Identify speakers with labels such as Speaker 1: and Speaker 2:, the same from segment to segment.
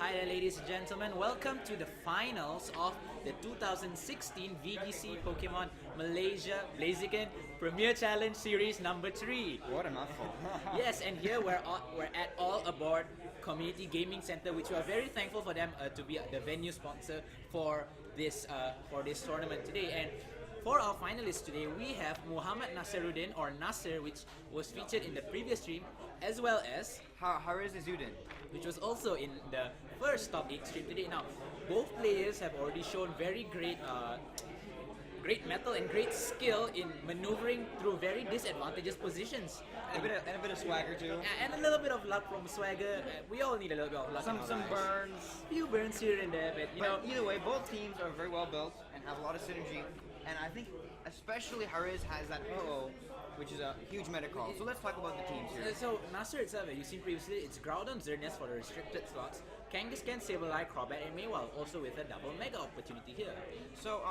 Speaker 1: Hi there, ladies and gentlemen. Welcome to the finals of the 2016 VGC Pokémon Malaysia Blaziken Premier Challenge Series number 3.
Speaker 2: What a mouthful.
Speaker 1: Yes, and here we're at All Aboard Community Gaming Center, which we are very thankful for them to be the venue sponsor for this tournament today. And for our finalists today, we have Muhammad Nasserudden, or Nasser, which was featured in the previous stream, as well as
Speaker 2: Haryz Izzudin,
Speaker 1: which was also in the first top 8 stream today. Now, both players have already shown very great mettle and great skill in maneuvering through very disadvantageous positions.
Speaker 2: and a bit of swagger too.
Speaker 1: And a little bit of luck from Swagger. We all need a little bit of luck.
Speaker 2: Some
Speaker 1: in our lives.
Speaker 2: burns.
Speaker 1: Few burns here and there, but you know.
Speaker 2: Either way, both teams are very well built and have a lot of synergy. And I think especially Haryz has that OO, which is a huge meta call. So let's talk about the teams here.
Speaker 1: So Nasser itself, you've seen previously, it's Groudon Xerneas for the restricted slots, Kangaskhan, Sableye, Crobat, and Maywile, also with a double mega opportunity here.
Speaker 2: So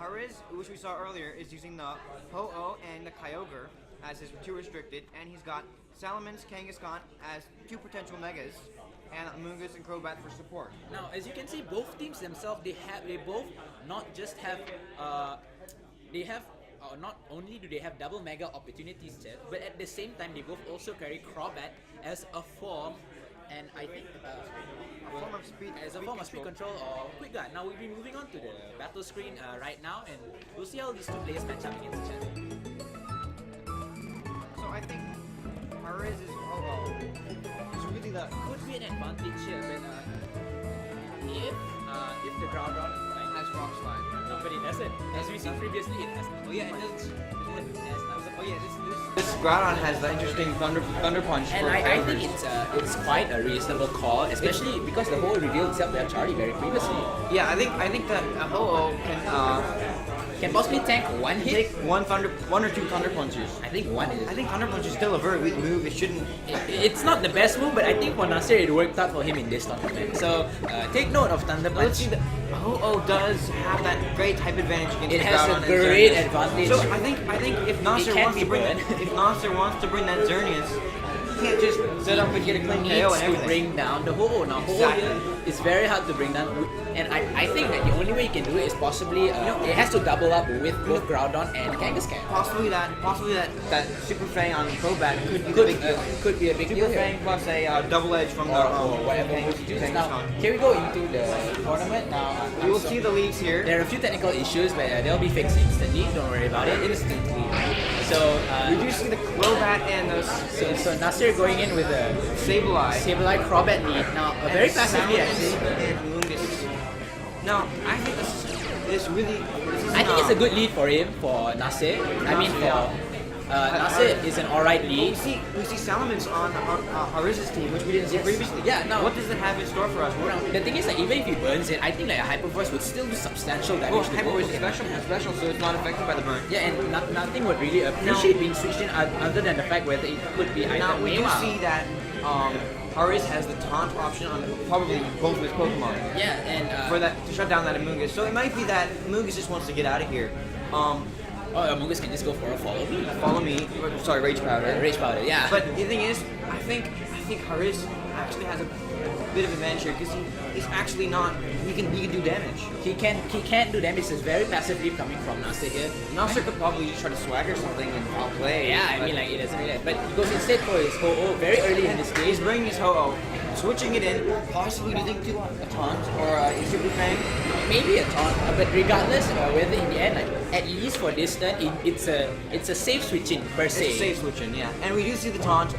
Speaker 2: Haryz, which we saw earlier, is using the Ho-Oh and the Kyogre as his two restricted, and he's got Salamence, Kangaskhan as two potential megas, and Amoonguss and Crobat for support.
Speaker 1: Now, as you can see, both teams themselves, they both not just have, not only do they have double mega opportunities set, but at the same time they both also carry Crobat as a form, and I think
Speaker 2: A form of speed,
Speaker 1: as a form of speed control or quick guard. Now we'll be moving on to the battle screen right now, and we'll see how these two players match up against each other.
Speaker 2: So I think Haryz's Ho-Oh is really the
Speaker 1: Could be an advantage here, but if the Groudon
Speaker 2: has Rock Slide.
Speaker 1: no, but it doesn't. As we seen previously, it has.
Speaker 2: Oh yeah, it does.
Speaker 1: Oh
Speaker 2: yeah, this Groudon has the interesting Thunder Punch.
Speaker 1: And
Speaker 2: for
Speaker 1: I
Speaker 2: coverage.
Speaker 1: think it's quite a reasonable call, especially because the whole revealed itself by Charlie very previously.
Speaker 2: Yeah, I think that Ho-Oh
Speaker 1: Can possibly tank one hit.
Speaker 2: take one or two Thunder Punches.
Speaker 1: I think one is.
Speaker 2: I think Thunder Punch is still a very weak move. It shouldn't.
Speaker 1: It's not the best move, but I think for Nasser it worked out for him in this tournament. So take note of Thunder Punch.
Speaker 2: Let's see, the Ho-Oh does have that great type advantage against
Speaker 1: It
Speaker 2: the
Speaker 1: has
Speaker 2: Groudon
Speaker 1: a
Speaker 2: and
Speaker 1: great
Speaker 2: Xerneas.
Speaker 1: advantage.
Speaker 2: So I think if Nasser
Speaker 1: can't
Speaker 2: wants
Speaker 1: be
Speaker 2: to bring
Speaker 1: burned.
Speaker 2: if Nasser wants to bring that Xerneas, he can't just set up and get a clean KO
Speaker 1: needs
Speaker 2: and
Speaker 1: to
Speaker 2: everything.
Speaker 1: bring down the Ho-Oh. Now Ho-Oh
Speaker 2: Exactly.
Speaker 1: here is very hard to bring down, and I think that the only way you can do it is possibly it has to double up with both Groudon and Kangaskhan.
Speaker 2: Possibly that Super Fang on Crobat could be the
Speaker 1: Could,
Speaker 2: big deal.
Speaker 1: could be a big
Speaker 2: Super
Speaker 1: deal here.
Speaker 2: Fang plus a double edge from the
Speaker 1: Or whatever moves you choose. Now, here we go into the tournament. Now,
Speaker 2: we will see the leads here.
Speaker 1: there are a few technical issues, but they'll be fixed instantly. Don't worry about it. Instantly. So,
Speaker 2: We do see the Crobat and the
Speaker 1: so Nasser going in with a
Speaker 2: Sableye.
Speaker 1: Crobat lead. Now, a very passive lead actually.
Speaker 2: And Amoonguss. Now, I think this really.
Speaker 1: I think it's a good lead for him, for Nasser. I mean, for Nasser is an alright
Speaker 2: We
Speaker 1: lead.
Speaker 2: see Salamence on Haryz's team, which we didn't see
Speaker 1: Yes.
Speaker 2: previously.
Speaker 1: Yeah, no.
Speaker 2: What does it have in store for us?
Speaker 1: Now, the thing is that even if he burns it, I think like a Hyper Voice would still do substantial
Speaker 2: Oh,
Speaker 1: damage to
Speaker 2: Hyper
Speaker 1: both
Speaker 2: Voice
Speaker 1: of them.
Speaker 2: is special, so it's not affected by the burn.
Speaker 1: Yeah, and nothing would really appreciate being switched in other than the fact whether it could be either
Speaker 2: Now we do
Speaker 1: Maywile.
Speaker 2: see that Haryz has the taunt option on probably both of his Pokemon
Speaker 1: Yeah, and
Speaker 2: for that to shut down that Amoonguss. So it might be that Amoonguss just wants to get out of here.
Speaker 1: Amoonguss can just go for a follow me.
Speaker 2: Follow me. Sorry, Rage Powder.
Speaker 1: Rage Powder, yeah.
Speaker 2: But the thing is, I think Haryz actually has a bit of advantage here because he's actually not. He can do damage.
Speaker 1: he can't do damage. It's very passive leap coming from Nasser here.
Speaker 2: Nasser could probably just try to swagger something and foul play.
Speaker 1: Yeah, I mean like it doesn't really. But he goes instead for his Ho-Oh very early in this
Speaker 2: He's
Speaker 1: game.
Speaker 2: bringing his Ho-Oh, switching it in, possibly using a taunt or a Super Fang.
Speaker 1: Maybe a taunt, but regardless whether in the end, like at least for this turn, it's a safe switching per se.
Speaker 2: It's safe switching, yeah. And we do see the taunt.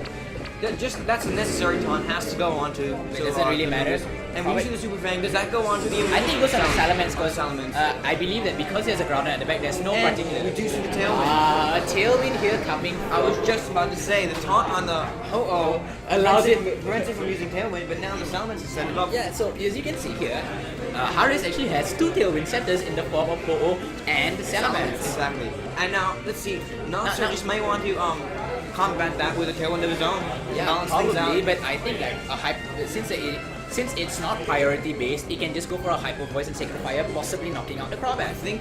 Speaker 2: That's a necessary taunt. Has to go on to.
Speaker 1: It doesn't really matter.
Speaker 2: And we do see the Super Fang. Does that go on to the?
Speaker 1: I think it goes on the Salamence because
Speaker 2: Salamence.
Speaker 1: I believe that because he has a Groudon at the back, there's no
Speaker 2: And
Speaker 1: particular.
Speaker 2: we do see the Tailwind.
Speaker 1: A Tailwind here coming.
Speaker 2: I was just about to say the taunt on the Ho-Oh
Speaker 1: Allows
Speaker 2: prevents it from using Tailwind, but now the Salamence has set it up.
Speaker 1: Yeah, so as you can see here, Haryz actually has two Tailwind centers in the form of Ho-Oh and Salamence.
Speaker 2: Exactly. And now let's see. Nasser
Speaker 1: Now-
Speaker 2: just may want to combat that with a Tailwind of his own.
Speaker 1: Yeah,
Speaker 2: balance things
Speaker 1: probably,
Speaker 2: out.
Speaker 1: but I think like since it's not priority based, he can just go for a Hyper Voice and take the fire, possibly knocking out the Crobat.
Speaker 2: I think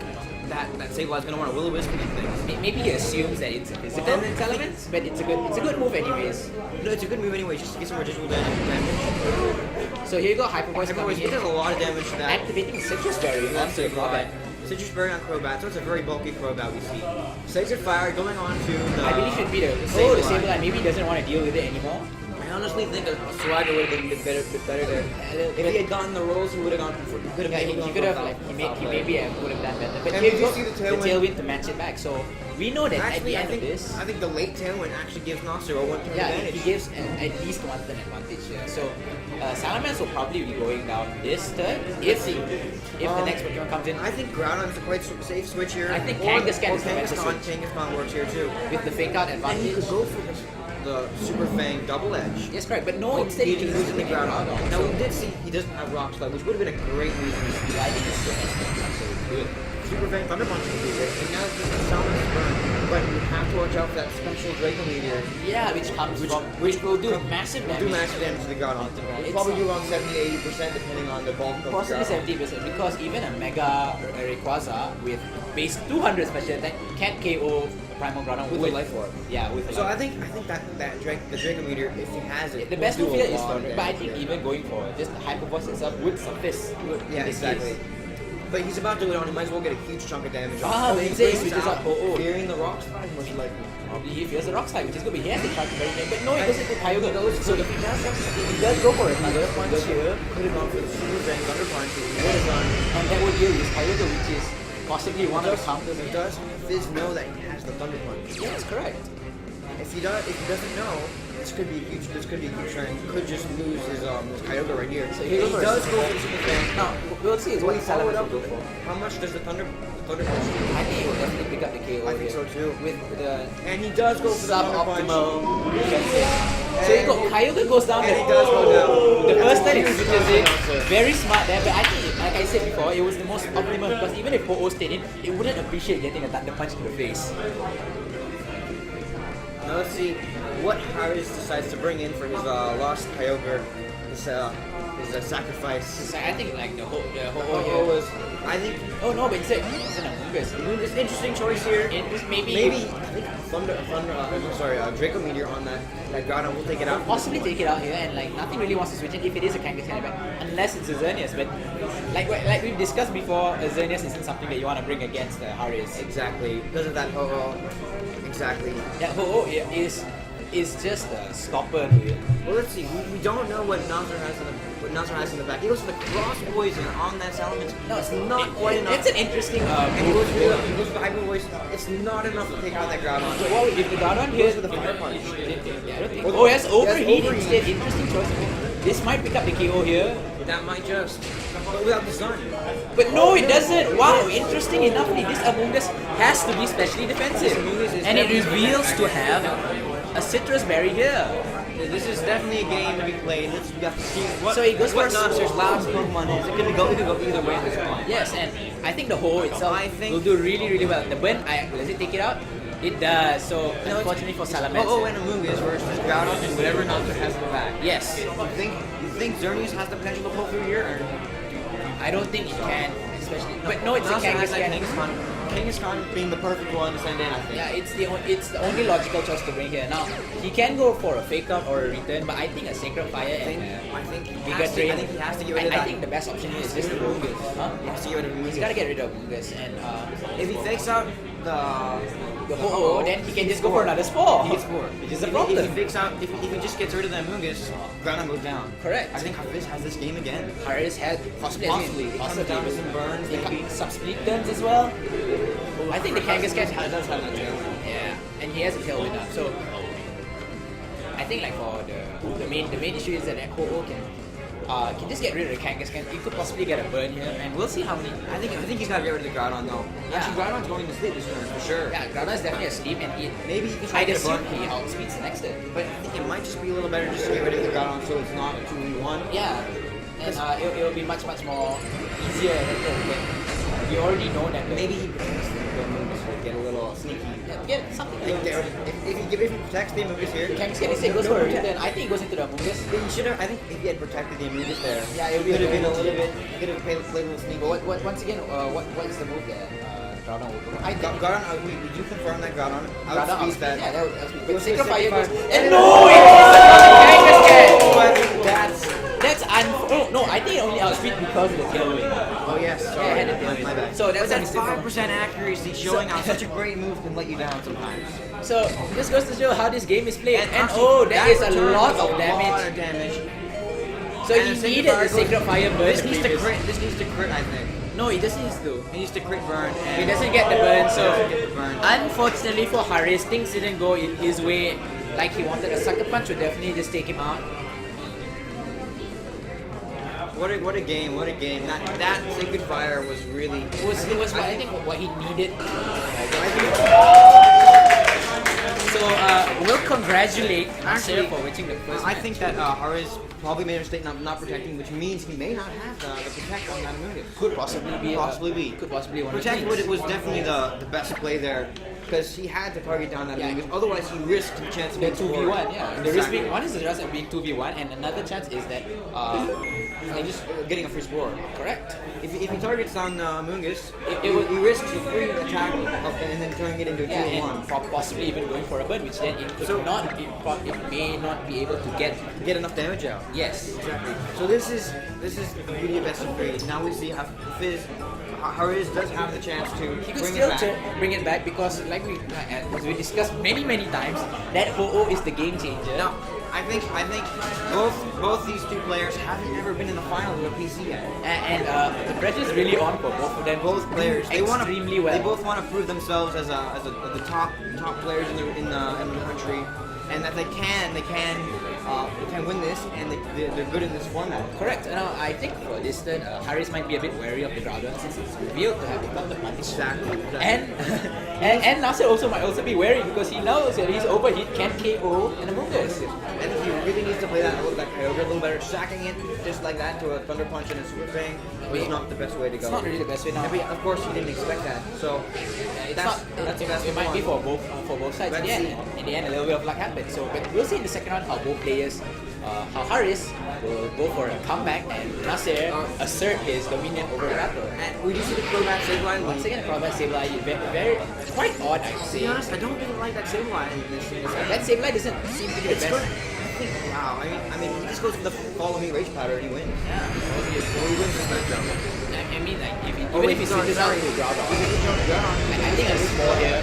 Speaker 2: that Sableye is going to want to will-o-wisp these things.
Speaker 1: Maybe he assumes that it's a physical elements, but it's a good move anyways.
Speaker 2: No, it's a good move anyway, just to get some residual damage.
Speaker 1: So here you go, Hyper Voice coming
Speaker 2: It does
Speaker 1: in,
Speaker 2: a lot of damage to that.
Speaker 1: activating Citrus Berry onto the Crobat.
Speaker 2: Citrus Berry on Crobat, so it's a very bulky Crobat we see. Sacred Fire going on to the...
Speaker 1: I believe should be the Sableye. Maybe he doesn't want to deal with it anymore.
Speaker 2: I honestly think a Swagger would have been a bit better there. If he had gotten the rolls, he would have gone for... He could have
Speaker 1: He maybe would have done better. But
Speaker 2: And
Speaker 1: here
Speaker 2: we
Speaker 1: you
Speaker 2: do
Speaker 1: go,
Speaker 2: see the
Speaker 1: the
Speaker 2: Tailwind.
Speaker 1: Tailwind to match it back. So we know that at the end of this,
Speaker 2: I think the late Tailwind actually gives Nasserudden one turn advantage.
Speaker 1: he gives at least one turn advantage here. So Salamence will probably be going down this turn if the next Pokemon comes in.
Speaker 2: I think Groudon's a quite safe switch here.
Speaker 1: I think
Speaker 2: Or
Speaker 1: Kangaskhan is the better switch.
Speaker 2: Kangaskhan works here too.
Speaker 1: With the fake out
Speaker 2: And
Speaker 1: advantage.
Speaker 2: he could go for the Super Fang Double Edge.
Speaker 1: Yes, correct. But no, instead he
Speaker 2: He
Speaker 1: chooses
Speaker 2: uses
Speaker 1: the
Speaker 2: the
Speaker 1: Groudon.
Speaker 2: Groudon. Now we did see he doesn't have Rock Slide, which would have been a great move to use.
Speaker 1: I think it's good.
Speaker 2: Super Fang Thunder Punch would be great. And now it's just Salamence burn. But you have to watch out for that special Draco Meteor.
Speaker 1: Yeah, which will do massive
Speaker 2: Do
Speaker 1: damage.
Speaker 2: massive damage to the Groudon.
Speaker 1: It's
Speaker 2: Probably do around 70-80% depending on the bulk of
Speaker 1: Possibly
Speaker 2: the Groudon.
Speaker 1: 70% because even a Mega Rayquaza with base 200 special attack can't KO Primal Groudon
Speaker 2: With a Life Orb.
Speaker 1: Yeah, with a
Speaker 2: So
Speaker 1: life.
Speaker 2: I think the Draco Meteor, if he has it,
Speaker 1: The
Speaker 2: will
Speaker 1: best
Speaker 2: do
Speaker 1: move
Speaker 2: a
Speaker 1: here is
Speaker 2: lot of
Speaker 1: Thunder, but I
Speaker 2: damage
Speaker 1: think
Speaker 2: here.
Speaker 1: even going for just the Hyper Voice itself would suffice.
Speaker 2: Yeah,
Speaker 1: in this
Speaker 2: exactly.
Speaker 1: case.
Speaker 2: But he's about to go down. He might as well get a huge chunk of damage.
Speaker 1: Ah,
Speaker 2: he
Speaker 1: but he
Speaker 2: brings
Speaker 1: switches
Speaker 2: out
Speaker 1: out Ho-Oh.
Speaker 2: fearing the Rock Slide, most likely.
Speaker 1: Probably he feels the Rock Slide, which is good, but he has to try to very good. But no, he doesn't put Kyogre.
Speaker 2: So if he does go for it, another punch here, could have gone for the Super Fang Thunder Punch. He would have done.
Speaker 1: And that would deal with Kyogre, which is possibly one of the counters.
Speaker 2: He does Fizz know that he has the Thunder Punch.
Speaker 1: Yes, correct.
Speaker 2: If he doesn't know, this could be a huge turn. He could just lose his Kyogre right here.
Speaker 1: So
Speaker 2: He
Speaker 1: he goes for
Speaker 2: does
Speaker 1: it.
Speaker 2: go for the Super Fang.
Speaker 1: Now, we'll see
Speaker 2: Will
Speaker 1: what
Speaker 2: he follow it
Speaker 1: Salamence
Speaker 2: up
Speaker 1: will go for.
Speaker 2: How much does the Thunder Punch do?
Speaker 1: I think he will definitely pick up the KO
Speaker 2: I think
Speaker 1: here.
Speaker 2: so too.
Speaker 1: With the
Speaker 2: And he does go for the Thunder Punch.
Speaker 1: suboptimal defensive. So you go, Kyogre goes down
Speaker 2: And
Speaker 1: there.
Speaker 2: he does go down.
Speaker 1: The first time he
Speaker 2: Huge
Speaker 1: switches it,
Speaker 2: answer.
Speaker 1: very smart there, but I think, like I said before, it was the most optimal because even if Ho-Oh stayed in, it wouldn't appreciate getting a Thunder Punch to the face.
Speaker 2: Now let's see what Haryz decides to bring in for his lost Kyogre, his sacrifice.
Speaker 1: So I think like the Ho-Oh
Speaker 2: Oh,
Speaker 1: here.
Speaker 2: was, I think
Speaker 1: Oh no, but instead, it's an Amoonguss.
Speaker 2: it's an interesting choice here.
Speaker 1: Maybe
Speaker 2: I think Draco Meteor on that Groudon will take it out.
Speaker 1: possibly take it out here and like nothing really wants to switch it if it is a Kangaskhan event unless it's a Xerneas, but like we've discussed before, a Xerneas isn't something that you want to bring against Haryz.
Speaker 2: Exactly, because of that Ho-Oh. Exactly.
Speaker 1: Yeah, Ho-Oh is just a stopper to it.
Speaker 2: Well, let's see. We don't know what Nasser has in the back. He goes for the Cross Poison on that Salamence.
Speaker 1: No,
Speaker 2: it's not quite enough.
Speaker 1: It's an interesting
Speaker 2: And he
Speaker 1: move.
Speaker 2: goes for the Hyper Voice. It's not enough to take out that Groudon.
Speaker 1: So what if the Groudon here?
Speaker 2: Goes for the Fire Punch.
Speaker 1: Yeah, I don't think. Oh yes, overheat
Speaker 2: overheat.
Speaker 1: instead. Interesting choice. This might pick up the KO here.
Speaker 2: That might just. But without the sun.
Speaker 1: But no, it doesn't. Wow, interesting enoughly, this Amoonguss has to be specially defensive.
Speaker 2: Amoonguss is
Speaker 1: And it
Speaker 2: definitely
Speaker 1: reveals to have a Citrus Berry here.
Speaker 2: This is definitely a game to be played. We have to see what,
Speaker 1: So he goes
Speaker 2: what
Speaker 1: for a
Speaker 2: Nasser's last Pokemon is. It could go either way at this point.
Speaker 1: Yes, and I think the Ho itself
Speaker 2: I think-
Speaker 1: will do really, really well. The burn, does it take it out? It does. So unfortunately for Salamence.
Speaker 2: Oh, and Amoonguss versus Groudon and whatever Nasser has in the back.
Speaker 1: Yes,
Speaker 2: You think Xerneas has the potential to pull through here? Or?
Speaker 1: I don't think it can, especially. But no, it's a
Speaker 2: Nasser has that
Speaker 1: Kangaskhan.
Speaker 2: Kangaskhan being the perfect one to send in, I think.
Speaker 1: Yeah, it's the only logical choice to bring here. Now he can go for a fake out or a return, but I think a Sacred Fire and
Speaker 2: I think he
Speaker 1: Giga
Speaker 2: has to,
Speaker 1: Drain.
Speaker 2: I think he has to get rid of
Speaker 1: I
Speaker 2: that.
Speaker 1: think the best option here is just the Amoonguss. Huh?
Speaker 2: He has to get rid of
Speaker 1: He's
Speaker 2: Amoonguss.
Speaker 1: gotta get rid of Amoonguss and
Speaker 2: If he fakes out
Speaker 1: the Ho-Oh, then he can just go for another Spore.
Speaker 2: He gets 4.
Speaker 1: Which is a
Speaker 2: If
Speaker 1: problem.
Speaker 2: he fakes out, if he just gets rid of the Amoonguss, Groudon goes down.
Speaker 1: Correct.
Speaker 2: I think Haryz has this game again.
Speaker 1: Haryz had possibly.
Speaker 2: It comes down to some burns, maybe.
Speaker 1: Some split turns as well. I think the Kangaskhan
Speaker 2: does have that tail.
Speaker 1: Yeah, and he has a tailwind up. So I think like for the main issue is that Ho-Oh can just get rid of the Kangaskhan. He could possibly get a burn here, and we'll see how many.
Speaker 2: I think he's got to get rid of the Groudon though.
Speaker 1: Yeah.
Speaker 2: Actually, Groudon's going to sleep this turn for sure.
Speaker 1: Yeah, Groudon is definitely asleep, and
Speaker 2: Maybe he can try
Speaker 1: I'd
Speaker 2: to get a
Speaker 1: assume
Speaker 2: burn.
Speaker 1: he outspeeds the next turn.
Speaker 2: But I think it might just be a little better just to get rid of the Groudon so it's not 2v1.
Speaker 1: Yeah, and it'll be much more easier. But we already know that
Speaker 2: Maybe he protects the Amoonguss will get a little sneaky.
Speaker 1: get something.
Speaker 2: If he protects the Amoonguss here,
Speaker 1: Kangaskhan instead goes for a return. I think he goes into the Amoonguss.
Speaker 2: he should have. I think if he had protected the Amoonguss there,
Speaker 1: Yeah, it would
Speaker 2: could have
Speaker 1: be
Speaker 2: been a little bit. Could have played a little sneaky.
Speaker 1: But once again, what is the move there? Groudon will go.
Speaker 2: Groudon, would you confirm that Groudon?
Speaker 1: Groudon
Speaker 2: outspeeds that.
Speaker 1: Yeah, that would outspeed.
Speaker 2: It
Speaker 1: But
Speaker 2: was
Speaker 1: Sacred Fire
Speaker 2: 65.
Speaker 1: goes. And no! That's no, I think it only outspeed because of the tailwind.
Speaker 2: Oh yes, sorry.
Speaker 1: Yeah, I had the tailwind.
Speaker 2: My bad.
Speaker 1: So that's
Speaker 2: But
Speaker 1: a
Speaker 2: that's
Speaker 1: mistake.
Speaker 2: 5% accuracy showing how such a great move can let you down sometimes.
Speaker 1: So this goes to show how this game is played. And
Speaker 2: actually,
Speaker 1: oh, that is a
Speaker 2: return
Speaker 1: lot
Speaker 2: is
Speaker 1: of
Speaker 2: A lot
Speaker 1: damage.
Speaker 2: of damage.
Speaker 1: So
Speaker 2: And
Speaker 1: he
Speaker 2: the Sacred
Speaker 1: needed
Speaker 2: Fire
Speaker 1: the Sacred Fire burn.
Speaker 2: This needs to
Speaker 1: previous-
Speaker 2: crit. This needs to crit, I think.
Speaker 1: No, he just needs to.
Speaker 2: He needs to crit burn. And
Speaker 1: He doesn't get the burn, so
Speaker 2: doesn't get the burn.
Speaker 1: unfortunately for Haryz, things didn't go his way like he wanted. A Sucker Punch would definitely just take him out.
Speaker 2: What a game! What a game! That Sacred Fire was really.
Speaker 1: It was what I think what he needed. So we'll congratulate Nasser for winning the first
Speaker 2: I
Speaker 1: match.
Speaker 2: think that Haryz probably made a mistake not protecting, which means he may not have the protect on Nasserudden.
Speaker 1: could possibly be. Could possibly one
Speaker 2: Protect
Speaker 1: of the things.
Speaker 2: was definitely the best play there because he had to target down that
Speaker 1: Yeah.
Speaker 2: Mungus. Otherwise, he risked the chance of
Speaker 1: The
Speaker 2: being
Speaker 1: 2v1, yeah. The risk
Speaker 2: Exactly.
Speaker 1: being one is the chance of being 2v1, and another chance is that
Speaker 2: Like just getting a free score.
Speaker 1: correct.
Speaker 2: If he targets down Mungus,
Speaker 1: It would-
Speaker 2: he risks a free attack and then turning it into a
Speaker 1: Yeah,
Speaker 2: 2-1.
Speaker 1: and possibly even going for a burn, which then it could
Speaker 2: So-
Speaker 1: it may not be able to get.
Speaker 2: Get enough damage out.
Speaker 1: Yes.
Speaker 2: Exactly. So this is the beauty of best of three. Now we see how Fizz Haryz does have the chance to
Speaker 1: He could
Speaker 2: bring
Speaker 1: still
Speaker 2: it back.
Speaker 1: bring it back because, as we discussed many times, that Ho-Oh is the game changer.
Speaker 2: Now, I think both these two players haven't ever been in the final with a PC yet.
Speaker 1: And the pressure is really on for both of them.
Speaker 2: Both players, they want
Speaker 1: extremely well.
Speaker 2: They both want to prove themselves as the top players in the country, and that they can win this, and they're good in this format.
Speaker 1: Correct. Now, I think for this turn, Haryz might be a bit wary of the Groudon since it's revealed to have become the punch.
Speaker 2: Exactly.
Speaker 1: And Nasser also might also be wary because he knows that his overheat can KO an Amogus.
Speaker 2: And he really needs to play that Kyogre a little better, stacking it just like that to a Thunder Punch and a Swoop Bang was not the best way to go.
Speaker 1: It's not really the best way now.
Speaker 2: Of course, he didn't expect that. So that's the best
Speaker 1: it might be
Speaker 2: one.
Speaker 1: for both sides.
Speaker 2: Let's
Speaker 1: In
Speaker 2: see.
Speaker 1: the end, a little bit of luck happened. So, but we'll see in the second round how both players, how Haryz will go for a comeback and Nasser assert his dominion over the battle.
Speaker 2: And we do see the Crobat Sableye.
Speaker 1: Once again, Crobat Sableye is very quite odd, I would
Speaker 2: To
Speaker 1: say.
Speaker 2: be honest, I don't really like that Sableye in this.
Speaker 1: That Sableye doesn't seem to be the
Speaker 2: It's
Speaker 1: best.
Speaker 2: good. Wow, I mean, he just goes with the follow me rage pattern and he wins.
Speaker 1: Yeah.
Speaker 2: He wins this matchup.
Speaker 1: I mean, like,
Speaker 2: Oh,
Speaker 1: even if he switches out to Groudon, I think a small here,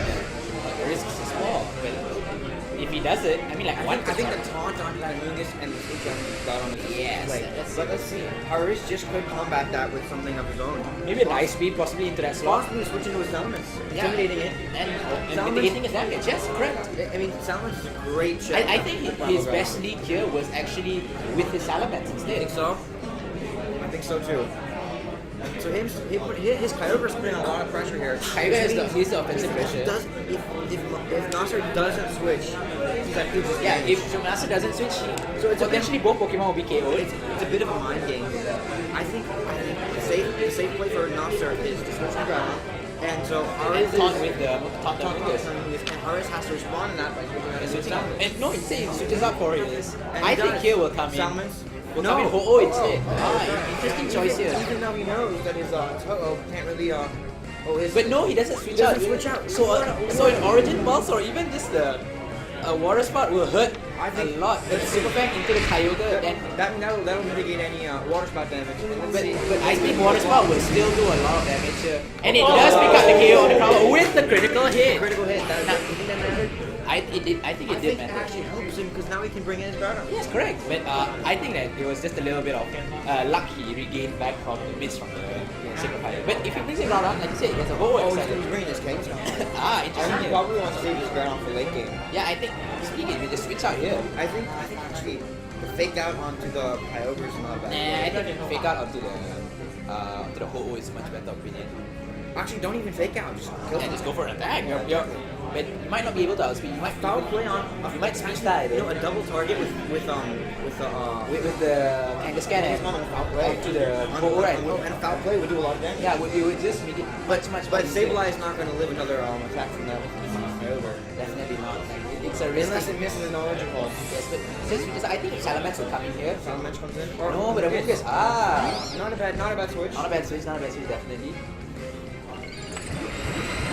Speaker 1: the risk is small. But if he does it, I mean, like, one
Speaker 2: I think the taunt on that Mungus and the switch on Groudon is
Speaker 1: Yes,
Speaker 2: play. But let's see. Haryz just could combat that with something of his own.
Speaker 1: maybe a dice speed possibly into that slot.
Speaker 2: Possibly switch into his elements,
Speaker 1: Yeah.
Speaker 2: intimidating it.
Speaker 1: And
Speaker 2: Salmon-
Speaker 1: mitigating his damage. Yes, correct.
Speaker 2: I mean, Salamence is a great shot.
Speaker 1: I think his best lead here was actually with his Salamence
Speaker 2: I
Speaker 1: instead.
Speaker 2: think so. I think so too. So his Kyogre's putting a lot of pressure here.
Speaker 1: Kyogre is the offensive pressure.
Speaker 2: If Nasser doesn't switch, that proves his
Speaker 1: Yeah,
Speaker 2: game.
Speaker 1: if Nasser doesn't switch,
Speaker 2: So it's a
Speaker 1: potentially both Pokemon will be KO'd.
Speaker 2: It's a bit of a mind game. I think the safe play for Nasser is to switch to Groudon. And so Haryz
Speaker 1: And taunt with the taunt
Speaker 2: Taunt
Speaker 1: Mungus.
Speaker 2: and Haryz has to respond to that by switching out
Speaker 1: And
Speaker 2: his
Speaker 1: switching out.
Speaker 2: Salamence.
Speaker 1: And no, it's saying switches out for his.
Speaker 2: And
Speaker 1: I
Speaker 2: he
Speaker 1: think
Speaker 2: does.
Speaker 1: here will come in.
Speaker 2: Salamence?
Speaker 1: Will
Speaker 2: No.
Speaker 1: come in Ho-Oh instead. Interesting choice here.
Speaker 2: Even though he knows that his Ho-Oh can't really his
Speaker 1: But no, he doesn't switch
Speaker 2: Doesn't
Speaker 1: out.
Speaker 2: switch out.
Speaker 1: So an Origin Pulse or even just the Water Spout will hurt
Speaker 2: I think
Speaker 1: a lot. But Super Fang into the Kyogre and
Speaker 2: that'll mitigate any water spout damage.
Speaker 1: but Ice Beam Water Spout will still do a lot of damage here. And it does pick up the KO on the Crowler with the critical hit.
Speaker 2: Critical hit. You think that mattered?
Speaker 1: I think it
Speaker 2: I
Speaker 1: did
Speaker 2: think it
Speaker 1: matter.
Speaker 2: actually helps him because now he can bring in his Groudon.
Speaker 1: Yes, correct. But I think that it was just a little bit of luck he regained back from the miss from the Sacred Fire. But if he brings it around, like you said, there's a whole
Speaker 2: Oh,
Speaker 1: excited.
Speaker 2: he's bringing his Kangaskhan.
Speaker 1: Interesting.
Speaker 2: He
Speaker 1: Here.
Speaker 2: probably wants to save his Groudon for late game.
Speaker 1: Yeah, I think speaking with the switch out here.
Speaker 2: I think actually the fake out onto the Kyogre is not bad.
Speaker 1: Nah, I think fake out onto the Ho-Oh is a much better opinion.
Speaker 2: Actually, don't even fake out. Just kill
Speaker 1: Yeah,
Speaker 2: him.
Speaker 1: just go for an attack. But you might not be able to outspeed. You might
Speaker 2: Foul play on.
Speaker 1: You might speed slide.
Speaker 2: You know, a double target with
Speaker 1: with the Kangaskhan and
Speaker 2: foul play
Speaker 1: to the Ho-Oh, right?
Speaker 2: And a foul play would do a lot of damage.
Speaker 1: Yeah, it would just make it much
Speaker 2: But
Speaker 1: easier.
Speaker 2: Sableye is not going to live another attack from that Kyogre.
Speaker 1: Definitely not. Like, it's a risk.
Speaker 2: Unless it misses an origin pulse.
Speaker 1: Yes, but since I think Salamence will come in here.
Speaker 2: Salamence comes in.
Speaker 1: No, but the Amogus.
Speaker 2: Not a bad switch.
Speaker 1: Not a bad switch, definitely.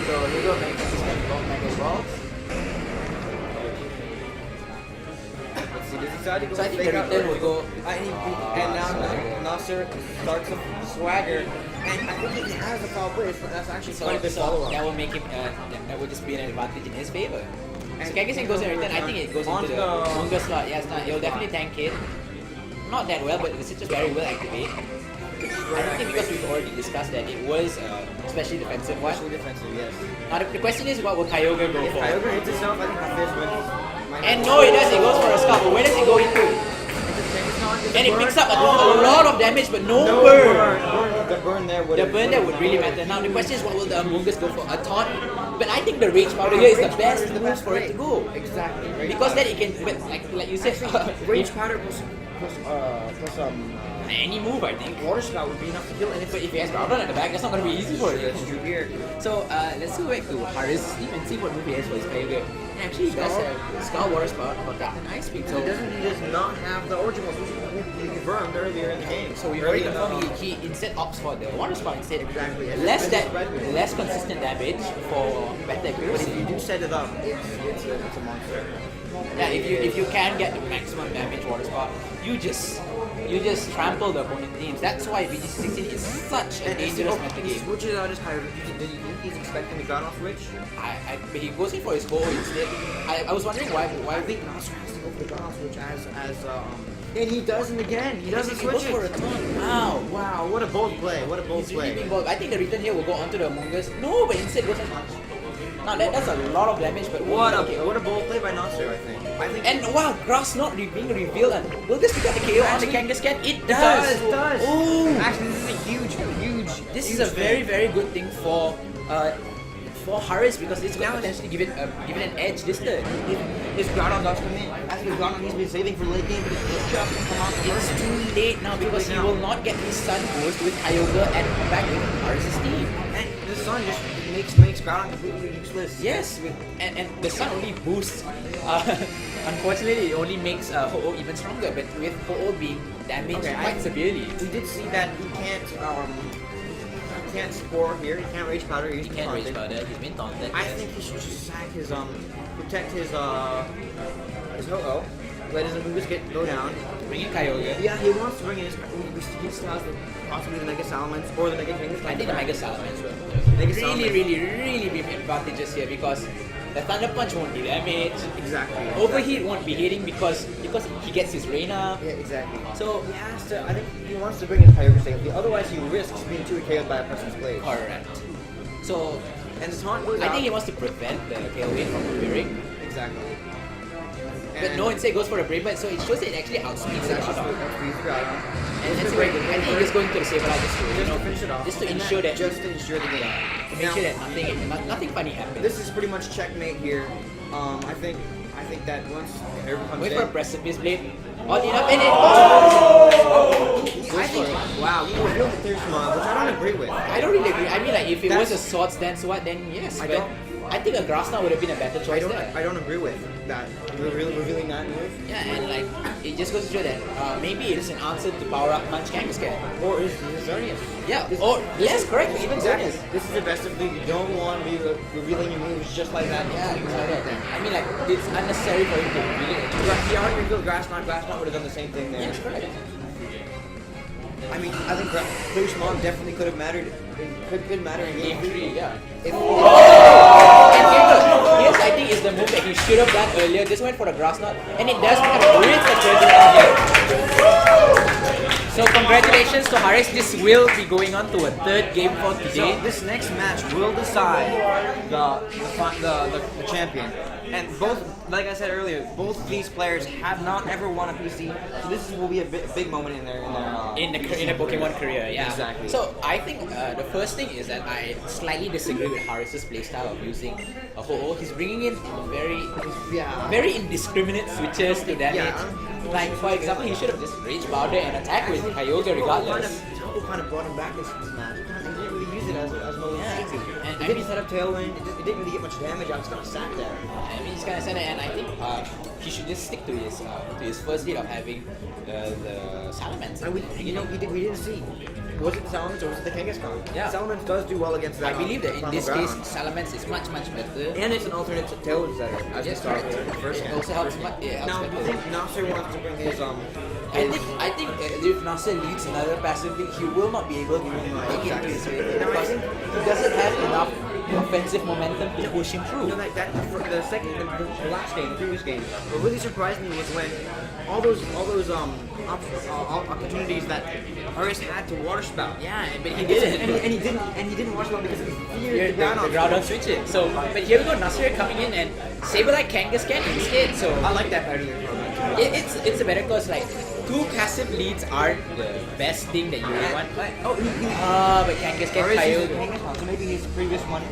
Speaker 1: So here we go, Mega Evolve.
Speaker 2: Let's see, does he decide to go
Speaker 1: So I think
Speaker 2: fake
Speaker 1: the
Speaker 2: out
Speaker 1: return
Speaker 2: or-
Speaker 1: will go.
Speaker 2: And now Nasser starts a swagger, and I think he has a foul play. That's actually
Speaker 1: So,
Speaker 2: quite a good
Speaker 1: so
Speaker 2: follow-up.
Speaker 1: that will make him. That will just be an advantage in his favor. So Kangaskhan goes in return. I think it goes into the Munga slot. Yeah, it'll definitely tank it. Not that well, but the Citrus Berry will activate. I don't think because we've already discussed that it was especially defensive one.
Speaker 2: Especially defensive, yes.
Speaker 1: Now the question is, what will Kyogre go
Speaker 2: If
Speaker 1: for?
Speaker 2: Kyogre hits itself, I think Hafiz wins.
Speaker 1: And no, it does. It goes for a Scout. But where does it go into? And it picks up a lot of damage, but no burn.
Speaker 2: The burn there would.
Speaker 1: The burn there would really matter. Now the question is, what will the Mungus go for? A taunt? But I think the Rage Powder here is the best moves for it to go.
Speaker 2: Exactly. Rage
Speaker 1: Because
Speaker 2: powder.
Speaker 1: then it can, but like you said,
Speaker 2: Rage powder plus
Speaker 1: any move I think.
Speaker 2: water spout would be enough to kill it.
Speaker 1: But if he has Groudon at the back, that's not going to be easy for it.
Speaker 2: That's true here.
Speaker 1: So let's go back to Haryz team and see what move he has for his Kyogre. And actually he does have Skull Water Spout, Protect and Ice Beam. So
Speaker 2: He does not have the origin moves, which we confirmed earlier in the game.
Speaker 1: So we've already confirmed he instead opts for the Water Spout instead.
Speaker 2: Exactly.
Speaker 1: Less consistent damage for better
Speaker 2: But
Speaker 1: accuracy.
Speaker 2: if you do set it up, it's a monster.
Speaker 1: Yeah, if you can get the maximum damage Water Spout, you just trample the opponent teams. That's why VGC 16 is such a dangerous meta
Speaker 2: He
Speaker 1: game.
Speaker 2: switches out his Haryz. Did you think he's expecting the Groudon switch?
Speaker 1: But he goes in for his goal instead. I was wondering why
Speaker 2: I think Nasser has to go for the Groudon switch and he doesn't again. He doesn't
Speaker 1: he goes
Speaker 2: switch
Speaker 1: for a
Speaker 2: it.
Speaker 1: taunt. Wow.
Speaker 2: Wow, what a bold play. What a bold
Speaker 1: He's really
Speaker 2: play.
Speaker 1: being bold. I think the return here will go onto the Mungus. No, but instead goes and punch. Now that's a lot of damage, but
Speaker 2: What
Speaker 1: okay.
Speaker 2: a bold play by Nasser, I think.
Speaker 1: And wow, Grass not being revealed. And will this pick up the KO on the Kangaskhan? It does.
Speaker 2: It does.
Speaker 1: Ooh.
Speaker 2: Actually, this is a huge.
Speaker 1: This is a very good thing for Haryz because this could potentially give it an edge this turn.
Speaker 2: His Groudon does come in. Actually, Groudon he's been saving for late game, but it's just come out.
Speaker 1: It's too late now because he will not get his Sun boost with Kyogre and come back with Haryz's team.
Speaker 2: And the Sun just makes Groudon completely useless.
Speaker 1: Yes, and the Sun only boosts. Unfortunately, it only makes Ho-Oh even stronger, but with Ho-Oh being damaged quite severely.
Speaker 2: We did see that he can't score here. He can't Rage Powder.
Speaker 1: He can't Rage Powder, he's been taunted.
Speaker 2: I think he should just sack his protect his Ho-Oh. Let his Amoonguss go down.
Speaker 1: Bring in Kyogre.
Speaker 2: Yeah, he wants to bring in his. He still has possibly the Mega Salamence or the Mega Kangaskhan.
Speaker 1: I think the Mega Salamence will
Speaker 2: Mega
Speaker 1: really be advantageous here because the Thunder Punch won't be damaged.
Speaker 2: Exactly.
Speaker 1: Overheat won't be hitting because he gets his Rain up.
Speaker 2: Yeah, exactly.
Speaker 1: So
Speaker 2: He has to. I think he wants to bring his Kyogre safely. Otherwise, he risks being 2-KO'd by a person's blade.
Speaker 1: correct. So
Speaker 2: And the taunt goes
Speaker 1: I
Speaker 2: out.
Speaker 1: think he wants to prevent the Tailwind from appearing.
Speaker 2: Exactly.
Speaker 1: But no, instead goes for the Brave Bird, so it shows that it actually outspeeds the Groudon. And that's why I think he's going to the Sableye just to,
Speaker 2: finish it off.
Speaker 1: just to
Speaker 2: And
Speaker 1: ensure that,
Speaker 2: just to ensure the game.
Speaker 1: to make sure that nothing funny happens.
Speaker 2: This is pretty much checkmate here. I think that once Kyogre comes
Speaker 1: Wait
Speaker 2: in,
Speaker 1: for a Precipice Blade. Odd enough, and it.
Speaker 2: I think wow, he revealed the Third Smog, which I don't agree with.
Speaker 1: I don't really agree. I mean, like if it was
Speaker 2: That's-
Speaker 1: a Swords Dance what, then yes.
Speaker 2: I
Speaker 1: But
Speaker 2: don't-
Speaker 1: I think a Grassna would have been a better
Speaker 2: I
Speaker 1: choice
Speaker 2: don't
Speaker 1: there.
Speaker 2: I don't agree with that. Revealing that move.
Speaker 1: Yeah, and like it just goes to show that maybe it is an answer to power up Punch Kangaskhan.
Speaker 2: Or is Xerneas?
Speaker 1: Yeah. Or yes, correct. Even
Speaker 2: Exactly.
Speaker 1: Xerneas.
Speaker 2: This is the best of the. You don't want to be revealing your moves just like that.
Speaker 1: Yeah, exactly. I mean, like it's unnecessary for him to reveal it.
Speaker 2: He already revealed Grassnot. Grassnot would have done the same thing there.
Speaker 1: Yes, correct.
Speaker 2: I mean, I think Clear Smog definitely could have mattered. It could matter in
Speaker 1: Game 3, yeah.
Speaker 2: If,
Speaker 1: And here's I think is the move that he should have done earlier. Just went for the Grass Knot, and it does kind of ruin the turn here. So congratulations to Haryz. This will be going on to a third game for today.
Speaker 2: So this next match will decide the champion. And both, like I said earlier, both of these players have not ever won a PC. So this will be a big moment in their
Speaker 1: In a Pokemon career, yeah.
Speaker 2: Exactly.
Speaker 1: So I think the first thing is that I slightly disagree with Haryz's playstyle of using a Ho-Oh. He's bringing in very indiscriminate switches to damage. Like for example, he should have just Rage Powder and attack with Kyogre regardless.
Speaker 2: Tapu kind of brought him back this match. He didn't really use it as well as he should.
Speaker 1: And
Speaker 2: It didn't set up Tailwind. It didn't really get much damage. I was kind of sat there.
Speaker 1: I mean, he's kind of sad, and I think he should just stick to his first lead of having the Salamence.
Speaker 2: And we didn't see. was it the Salamence or was it the Kangaskhan?
Speaker 1: Yeah.
Speaker 2: Salamence does do well against that.
Speaker 1: I believe that in
Speaker 2: primal
Speaker 1: this
Speaker 2: ground.
Speaker 1: case, Salamence is much better.
Speaker 2: And it's an alternate to Tailwind setter, as we
Speaker 1: Yes,
Speaker 2: saw
Speaker 1: correct.
Speaker 2: in the first
Speaker 1: It
Speaker 2: game.
Speaker 1: also helps much. Yeah,
Speaker 2: Now,
Speaker 1: helps
Speaker 2: do you
Speaker 1: better.
Speaker 2: think Nasser wants to bring his
Speaker 1: I think if Nasser leads another passive league, he will not be able to make it to his way because he doesn't have enough offensive momentum to push him through.
Speaker 2: You know that for the last game, the previous game, what really surprised me was when all those opportunities that Haryz had to water spout.
Speaker 1: Yeah, but he didn't.
Speaker 2: And he didn't water spout because he feared
Speaker 1: The ground on switching. So, but here we go, Nasser coming in and Sableye Kangaskhan instead. So
Speaker 2: I like that better than
Speaker 1: it's a better cause like two passive leads aren't the best thing that you would want. But Kangaskhan
Speaker 2: Haryz uses
Speaker 1: Kyogre.
Speaker 2: Kangaskhan, so maybe his previous one,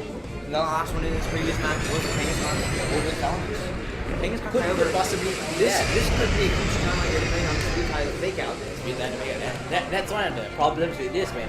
Speaker 2: the last one in his previous match was Kangaskhan over Salamence. Kangaskhan
Speaker 1: Could
Speaker 2: Kyogre.
Speaker 1: possibly
Speaker 2: This could be a huge challenge here depending on the speed high fake out.
Speaker 1: That's one of the problems with this, man.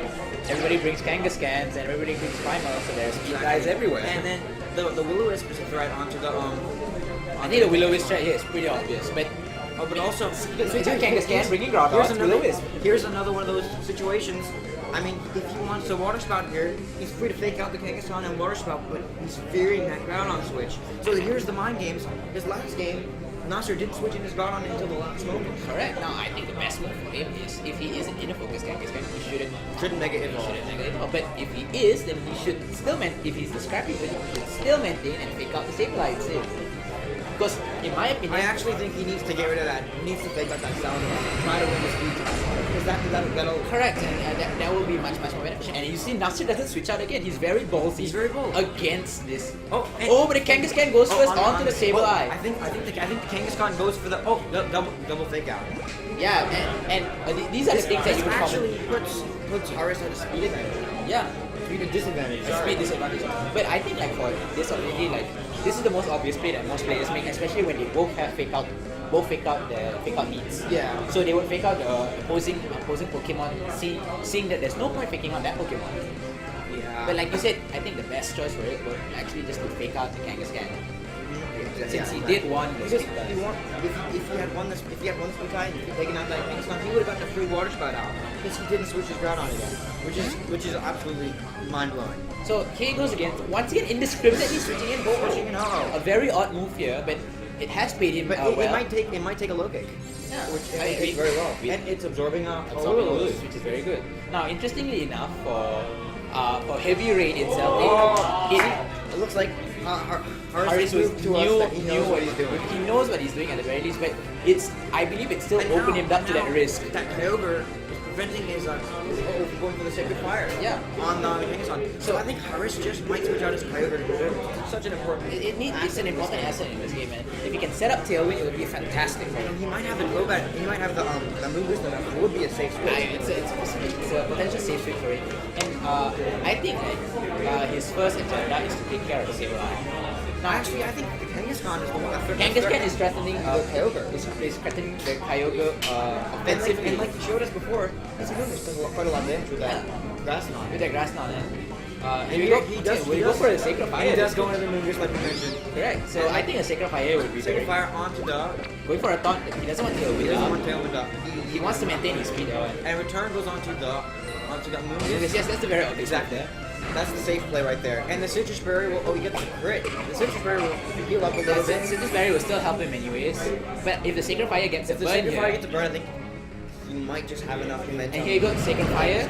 Speaker 1: Everybody brings Kangaskans and everybody brings Primal, so there's speed guys everywhere.
Speaker 2: And then the Will-O-Wisp is right onto the
Speaker 1: I think the Will-O-Wisp right here is pretty obvious, but
Speaker 2: but also
Speaker 1: switch out Kangaskhan, bringing Groudon, Will-O-Wisp.
Speaker 2: Here's another one of those situations. I mean, if he wants to water spout here, he's free to fake out the Kangaskhan and water spout, but he's fearing that Groudon switch. So here's the mind games. His last game, Nasser didn't switch in his Groudon until the last moment.
Speaker 1: Correct. Now I think the best move for him is if he isn't in a focus Kangaskhan, he
Speaker 2: Shouldn't make it
Speaker 1: he
Speaker 2: involved.
Speaker 1: shouldn't negative. But if he is, then he should still if he's the scrappy version, he should still maintain and fake out the Sableye instead. Because in my opinion,
Speaker 2: I actually think he needs to get rid of that. He needs to fake out that sound and try to win the speed time. Because that'll
Speaker 1: correct, and that will be much more beneficial. And you see, Nasser doesn't switch out again. He's very ballsy.
Speaker 2: He's very bold
Speaker 1: against this.
Speaker 2: Oh,
Speaker 1: But the Kangaskhan goes first onto the Sableye.
Speaker 2: I think the Kangaskhan goes for the double fake out.
Speaker 1: Yeah, and these are the things that
Speaker 2: This
Speaker 1: you would
Speaker 2: actually puts Haryz at a speed advantage.
Speaker 1: Yeah,
Speaker 2: Speed disadvantage.
Speaker 1: a speed disadvantage. But I think like for this opportunity, like this is the most obvious play that most players make, especially when they both fake out the fake out needs.
Speaker 2: Yeah.
Speaker 1: So they would fake out the opposing Pokemon, seeing that there's no point faking out that Pokemon.
Speaker 2: Yeah.
Speaker 1: But like you said, I think the best choice for it would actually just to fake out the Kangaskhan. Since he did one the
Speaker 2: Because
Speaker 1: speed
Speaker 2: if he had won this speed tie and if he had taken out that Kangaskhan, he would have gotten a free water spout out. Because he didn't switch his Groudon again. Which is absolutely mind blowing.
Speaker 1: So here he goes again. Once again, indiscriminately switching in.
Speaker 2: Switching in
Speaker 1: A very odd move here, but it has paid him
Speaker 2: But
Speaker 1: well.
Speaker 2: it might take a low kick.
Speaker 1: Yeah.
Speaker 2: Which
Speaker 1: I mean,
Speaker 2: it takes very well. And it's absorbing a Will-O-Wisp.
Speaker 1: which is very good. Now, interestingly enough, for Heavy Rain itself,
Speaker 2: It looks like
Speaker 1: Haryz
Speaker 2: proved to us that he knows what he's doing.
Speaker 1: He knows what he's doing at the very least, but I believe it still
Speaker 2: And
Speaker 1: opened
Speaker 2: now-
Speaker 1: him up to that
Speaker 2: now
Speaker 1: risk.
Speaker 2: That Kyogre is preventing his from going for the Sacred Fire.
Speaker 1: Yeah.
Speaker 2: On the Kangaskhan. So I think Haryz just might switch out his Kyogre to Kyogre. It's such an important.
Speaker 1: It's an important asset in this game, man. If he can set up Tailwind, it would be fantastic for him.
Speaker 2: And he might have the Crobat. He might have the Moongus that would be a safe switch.
Speaker 1: It's a potential safe switch for him. And I think his first agenda is to take care of the Sableye.
Speaker 2: No, actually, I think the Kangaskhan is the one that
Speaker 1: Kangaskhan is threatening
Speaker 2: the Kyogre.
Speaker 1: is threatening the Kyogre offensively.
Speaker 2: And like you showed us before, his Moongus does quite a lot of damage with that grass knot.
Speaker 1: with the grass knot.
Speaker 2: And
Speaker 1: We go for a Sacred Fire.
Speaker 2: And he does go into the Moongus like we mentioned.
Speaker 1: Correct. So I think a Sacred Fire would be
Speaker 2: Sacred
Speaker 1: very
Speaker 2: Fire onto the.
Speaker 1: going for a taunt. He doesn't want
Speaker 2: He
Speaker 1: Tailwind
Speaker 2: doesn't
Speaker 1: up.
Speaker 2: want Tailwind up.
Speaker 1: He wants to maintain his speed.
Speaker 2: And return goes onto that Moongus.
Speaker 1: Yes, that's the very obvious
Speaker 2: Exactly.
Speaker 1: there.
Speaker 2: That's the safe play right there. And the Citrus Berry will. Oh, he gets a crit. The Citrus Berry will heal up a little bit.
Speaker 1: Citrus Berry will still help him anyways. But if the Sacred Fire gets a
Speaker 2: If the
Speaker 1: burn
Speaker 2: Sacred Fire
Speaker 1: here,
Speaker 2: gets a burn, I think he might just have enough momentum.
Speaker 1: and here you go, Sacred Fire.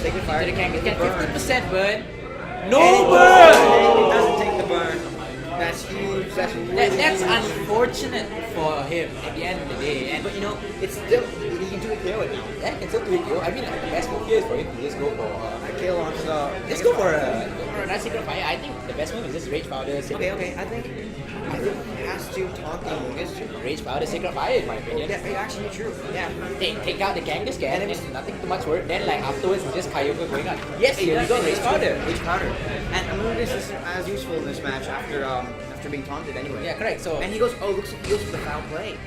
Speaker 2: Sacred Fire.
Speaker 1: To the Kangaskhan,
Speaker 2: burn.
Speaker 1: 50% burn.
Speaker 2: And
Speaker 1: No
Speaker 2: it
Speaker 1: burn!
Speaker 2: doesn't take the burn. That's huge. That's really
Speaker 1: That's
Speaker 2: huge.
Speaker 1: unfortunate for him at the end of the day. And
Speaker 2: But you know, it's still he can do it KO it now.
Speaker 1: yeah, he can still do it. I mean, the best move here is for him to just go for.
Speaker 2: KO onto the.
Speaker 1: Let's go for a nice Sacred Fire. I think the best move is just Rage Powder.
Speaker 2: Okay. I think he has to taunt the Moongus.
Speaker 1: Rage Powder, Sacred Fire, in my opinion.
Speaker 2: Yeah, actually true. Yeah.
Speaker 1: Take out the Kangaskhan and it's nothing too much work. Then like afterwards it's just Kyogre going on. Yes, here we go, Rage Powder.
Speaker 2: Rage Powder. And Moongus is as useful in this match after being taunted anyway.
Speaker 1: Yeah, correct. So
Speaker 2: And he goes, looks like he goes for the foul play.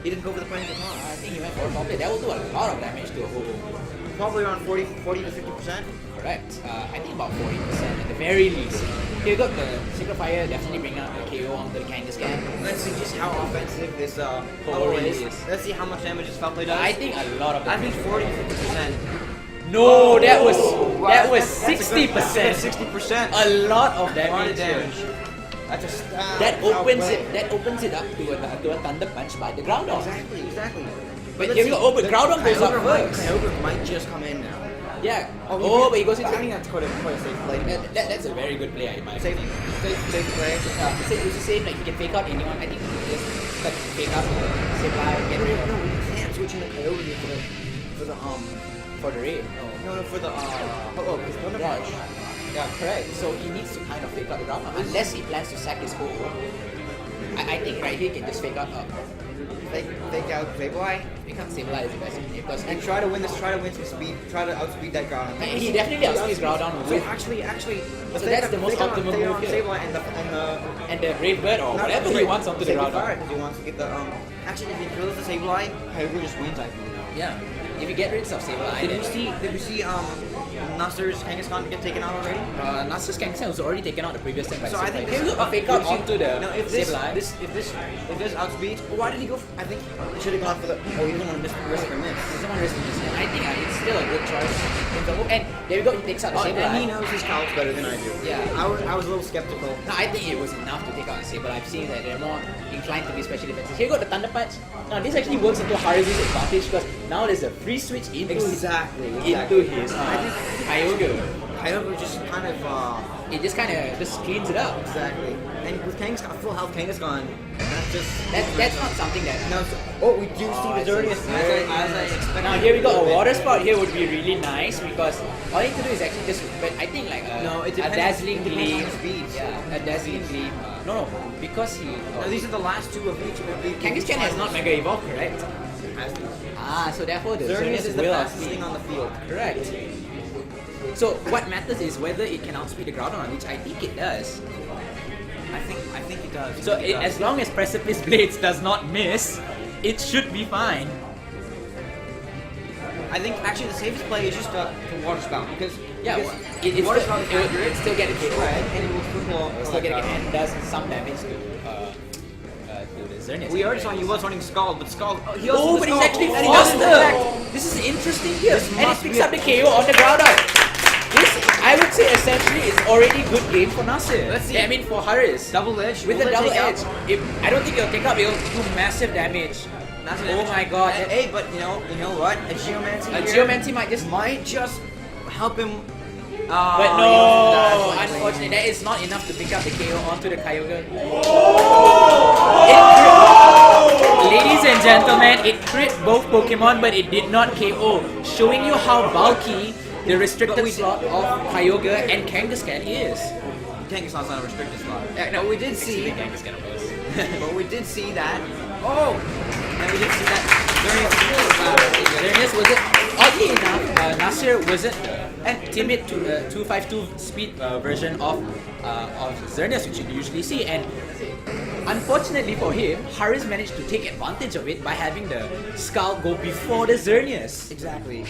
Speaker 2: He didn't go for the play for taunt.
Speaker 1: I think he went for a foul play. That will do a lot of damage to a Ho-Oh.
Speaker 2: Probably around 40 to 50%.
Speaker 1: Correct. I think about 40% at the very least. Here you got the Sacred Fire definitely bring out the KO onto the Kangaskhan.
Speaker 2: Let's see just how offensive this
Speaker 1: Ho-Oh really is.
Speaker 2: Let's see how much damage this foul play does.
Speaker 1: I think a lot of
Speaker 2: I
Speaker 1: damage.
Speaker 2: think 40 to 50%.
Speaker 1: No, that was
Speaker 2: Wow,
Speaker 1: 60%.
Speaker 2: 60%.
Speaker 1: A lot of
Speaker 2: A lot
Speaker 1: damage.
Speaker 2: of damage. That's a stab.
Speaker 1: That opens it up to a thunder punch by the ground off.
Speaker 2: Exactly.
Speaker 1: But here we go. Oh, but ground off goes up first.
Speaker 2: Kyogre might just come in now.
Speaker 1: Yeah. Oh, but he goes
Speaker 2: I
Speaker 1: into.
Speaker 2: think that's quite a safe play.
Speaker 1: That's a very good play in my
Speaker 2: Safe play.
Speaker 1: It's the same, like you can fake out anyone. I think you can just cut fake out, save life, get rid of
Speaker 2: No, we can't switch in the Kyogre
Speaker 1: for the raid.
Speaker 2: no, for the because Thunder
Speaker 1: Yeah.
Speaker 2: Punch.
Speaker 1: Yeah, correct. So he needs to kind of fake out the ground up, unless he plans to sack his whole own. I think right here he can just fake out
Speaker 2: Fake out Playboy
Speaker 1: he can't stabilize it basically because
Speaker 2: and try to win some speed. Try to outspeed that ground.
Speaker 1: he definitely outspeeds ground down
Speaker 2: So
Speaker 1: with
Speaker 2: actually,
Speaker 1: So that's the most optimal move here. and the brave bird or whatever he wants onto the ground down.
Speaker 2: Because he wants to get the Actually, if he drills the Sableye, Kyogre just wins. I think.
Speaker 1: Yeah. If you get rid of Sableye,
Speaker 2: Did you see Nasser's Kangaskhan get taken out already?
Speaker 1: Nasser's Kangaskhan was already taken out the previous time by
Speaker 2: So I think
Speaker 1: Sableye. He was a fake out onto the
Speaker 2: no, if this
Speaker 1: Sableye.
Speaker 2: outspeed, why did he go? I think he should have gone for the. Oh, he didn't want to risk or miss.
Speaker 1: Someone risking this. I think it's still a good choice. And there we go. He takes out the Sableye.
Speaker 2: And he knows his calcs better than I do.
Speaker 1: Yeah.
Speaker 2: I was a little skeptical.
Speaker 1: No, I think it was enough to take out the Sableye. I've seen that they're more inclined to be special defenses. Here you go, the Thunder Punch. Now this actually works into Haryz's advantage because now there's a free switch into
Speaker 2: Exactly.
Speaker 1: his Kyogre.
Speaker 2: Kyogre just kind of
Speaker 1: It just kind of just cleans it up.
Speaker 2: exactly. And with Kangaskhan, full health Kangaskhan,
Speaker 1: That's not something that.
Speaker 2: No, we do see the Xerneas as I expected.
Speaker 1: Now here we go. A water spout here would be really nice because all you need to do is actually just. But I think like
Speaker 2: No, it
Speaker 1: a
Speaker 2: depends.
Speaker 1: dazzling
Speaker 2: It depends on
Speaker 1: gleam.
Speaker 2: the speeds.
Speaker 1: Yeah, a dazzling gleam. No, because he.
Speaker 2: No, these are the last two of each.
Speaker 1: Kangaskhan has not Mega Evolved, correct? So therefore the
Speaker 2: Xerneas is the
Speaker 1: will
Speaker 2: fastest
Speaker 1: outspeed.
Speaker 2: thing on the field.
Speaker 1: Correct. So what matters is whether it can outspeed the Groudon, which I think it does.
Speaker 2: I think it does.
Speaker 1: So as long as Precipice Blades does not miss, it should be fine.
Speaker 2: I think actually the safest play is just to water spout because
Speaker 1: It's
Speaker 2: water
Speaker 1: still,
Speaker 2: spout is accurate.
Speaker 1: it still get a KO.
Speaker 2: and it will football.
Speaker 1: Still get a KO and does some damage to the Xerneas.
Speaker 2: We already saw he was running Scald, but Scald. He also
Speaker 1: Oh, but he's
Speaker 2: Scald.
Speaker 1: actually
Speaker 2: And he doesn't attack.
Speaker 1: faster! This is interesting here.
Speaker 2: This
Speaker 1: And he
Speaker 2: must
Speaker 1: picks
Speaker 2: be
Speaker 1: up the KO on the Groudon. This, I would say, essentially is already good game for Nasser.
Speaker 2: Let's see.
Speaker 1: I mean, for Haryz.
Speaker 2: Double edge
Speaker 1: With
Speaker 2: will
Speaker 1: a
Speaker 2: it
Speaker 1: double
Speaker 2: take out?
Speaker 1: edge. I don't think it'll take up, it'll do massive damage. Oh my god.
Speaker 2: Hey, but you know what? A Geomancy.
Speaker 1: A
Speaker 2: here
Speaker 1: Geomancy might just
Speaker 2: help him.
Speaker 1: But no, unfortunately, that is not enough to pick up the KO onto the Kyogre. Ladies and gentlemen, it crit both Pokemon, but it did not KO, showing you how bulky the restricted slot of Kyogre and Kangaskhan is.
Speaker 2: Kangaskhan's not a restricted slot.
Speaker 1: No,
Speaker 2: we did see.
Speaker 1: Kangaskhan was.
Speaker 2: But we did see that. Oh, and we did see that.
Speaker 1: Xerneas was it? Oddly enough, Nasser wasn't an timid 252 speed version of Xerneas, which you usually see, and unfortunately for him, Haryz managed to take advantage of it by having the Scald go before the Xerneas.
Speaker 2: Exactly.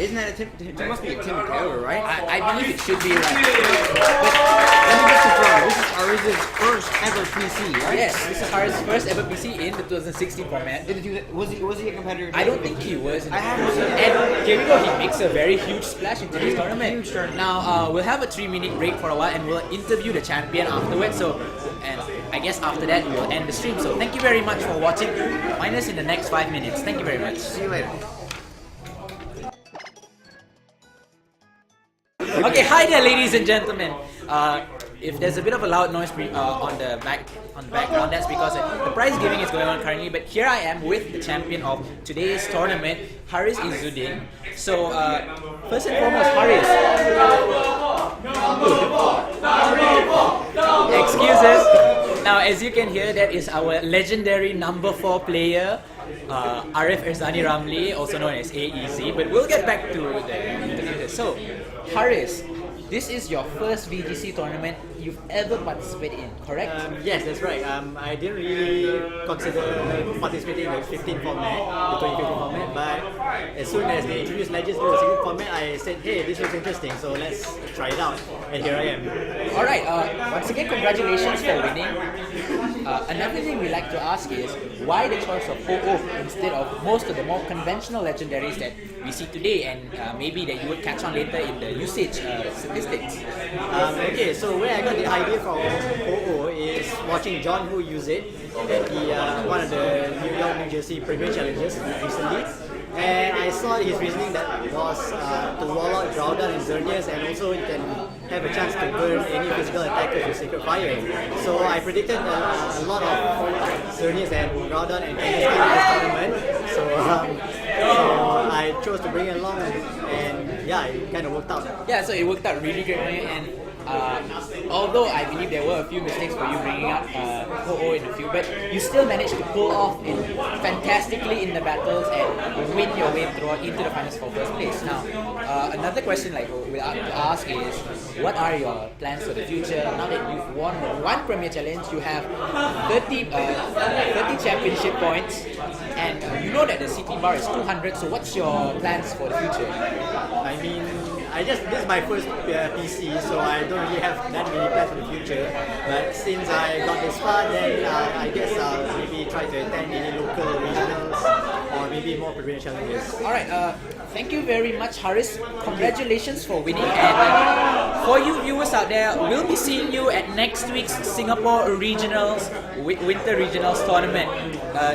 Speaker 2: Isn't that a tip? It must be a timid Kyogre, right?
Speaker 1: I believe it should be right.
Speaker 2: Let me just confirm. This is Haryz's first ever PC, right?
Speaker 1: Yes, this is Haryz's first ever PC in the 2016 format.
Speaker 2: Did he do that? Was he a competitor?
Speaker 1: I don't think he was.
Speaker 2: I haven't seen it.
Speaker 1: And here we go, he makes a very huge splash into this tournament.
Speaker 2: Huge tournament.
Speaker 1: Now, we'll have a 3-minute break for a while and we'll interview the champion afterwards. So, and I guess after that, we'll end the stream. So, thank you very much for watching. Find us in the next 5 minutes. Thank you very much.
Speaker 2: See you later.
Speaker 1: Okay, hi there, ladies and gentlemen. If there's a bit of a loud noise on the background, that's because the prize giving is going on currently. But here I am with the champion of today's tournament, Haryz Izzudin. So first and foremost, Haryz. Excuses. Now, as you can hear, that is our legendary number 4 player, Arif Irzani Ramli, also known as AEZ. But we'll get back to the interview. So, Haryz, this is your first VGC tournament you've ever participated in, correct?
Speaker 3: Yes, that's right. I didn't really consider participating in the 15 format, the 2015 format, but as soon as they introduced Legends to the secret format, I said, hey, this looks interesting, so let's try it out. And here I am.
Speaker 1: Alright, once again, congratulations for winning. Another thing we like to ask is, why the choice of Ho-Oh instead of most of the more conventional legendaries that we see today, and maybe that you would catch on later in the usage statistics?
Speaker 3: Okay, so where I got the idea from Ho-Oh is watching John Woo use it at the one of the New York, New Jersey Premier Challenges recently. And I saw his reasoning that was to wall out Groudon and Xerneas, and also you can have a chance to burn any physical attackers with Sacred Fire. So I predicted a lot of Xerneas and Groudon and Kangaskhan in this tournament. So I chose to bring it along, and yeah, it kind of worked out.
Speaker 1: Yeah, so it worked out really great, and although I believe there were a few mistakes for you bringing up Ho-Oh in the field, but you still managed to pull off fantastically in the battles and win your way throughout into the finals for first place. Now, another question like we have to ask is, what are your plans for the future? Now that you've won one Premier Challenge, you have 30 championship points, and you know that the CP bar is 200, so what's your plans for the future?
Speaker 3: I mean, this is my first PC, so I don't really have that many plans for the future. But since I got this far, then I guess I'll maybe try to attend any local regionals or maybe more premier challenges.
Speaker 1: Alright, thank you very much, Haryz. Congratulations for winning, and for you viewers out there, we'll be seeing you at next week's Singapore Regionals, Winter Regionals tournament.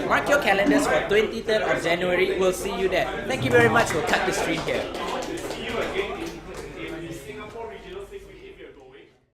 Speaker 1: Mark your calendars for 23rd of January. We'll see you there. Thank you very much. We'll cut the stream here.